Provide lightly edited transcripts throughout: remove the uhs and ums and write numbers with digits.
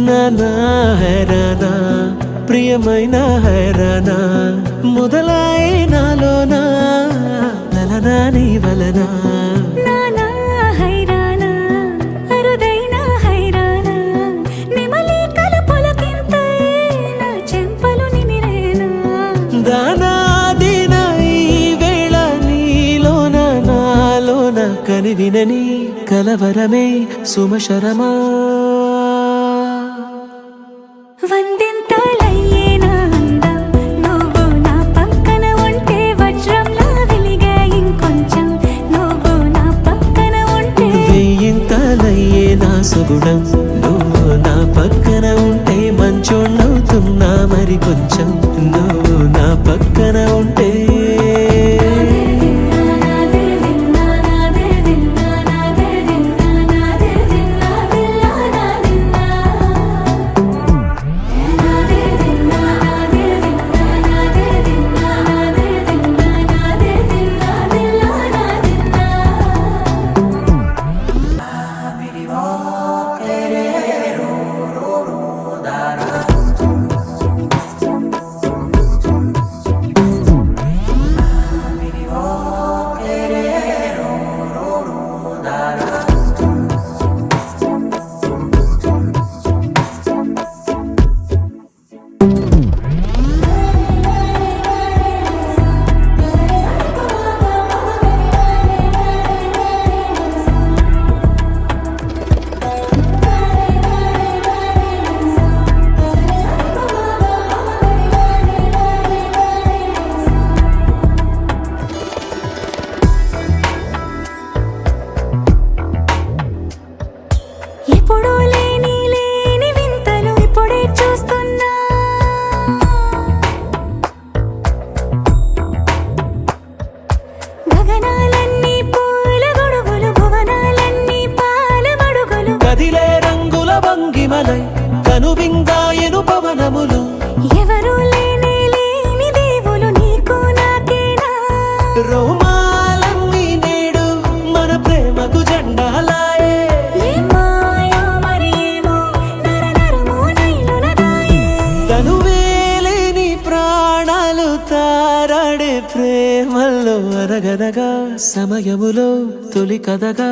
నానా హైరానా ప్రియమైన హైరానా మొదలాయే నాలోనా లలనా నీ వలనా నానా హైరానా అరుదైన హైరానా నిమలి కలపులకింతై నా చెంపలు నిమిరేనా దానా దిన ఈ వేళ నీలోన నాలోన కనివినని కలవరమే సుమశరమా వందింతలయ్యేనా అందం నువ్వు నా పక్కన ఉంటే వజ్రంలా వెలిగే ఇంకొంచెం నువ్వు నా పక్కన ఉంటే వెయ్యింతలయ్యే నా సుగుణం నువ్వు నా పక్కన ఉంటే మంచోణ్ణవుతున్నా మరి కొంచెం నువ్వు నా పక్కన ఉంటే ఎప్పుడూ లేని వింతలు ఇప్పుడే చూస్తున్నా గగనాలన్నీ పూల గొడుగులు భువనాలన్నీ పాల మడుగులు కదిలే రంగుల భంగిమలై కనువిందాయను పవనములు ఎవరూ లేని దేవులు నీకు నాకేనా రోమాలన్నీ నేడు మన ప్రేమకు జెండాలాయే ఏమాయో మరి ఏమో నరనరమో నైలునదాయే తనువేలేని ప్రాణాలు తారాడే ప్రేమల్లో అరగనగా సమయములో తొలి కథగా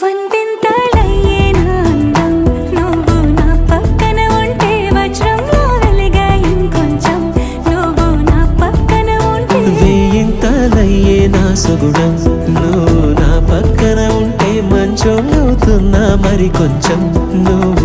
వందింతలయ్యేనా అందం నువ్వు నా పక్కన ఉంటే వజ్రంలా వెలిగే ఇంకొంచెం నువ్వు నా పక్కన ఉంటే వెయ్యింతలయ్యే నా సుగుణం నువ్వు నా పక్కన ఉంటే మంచోణ్ణవుతున్నా మరి కొంచెం నువ్వు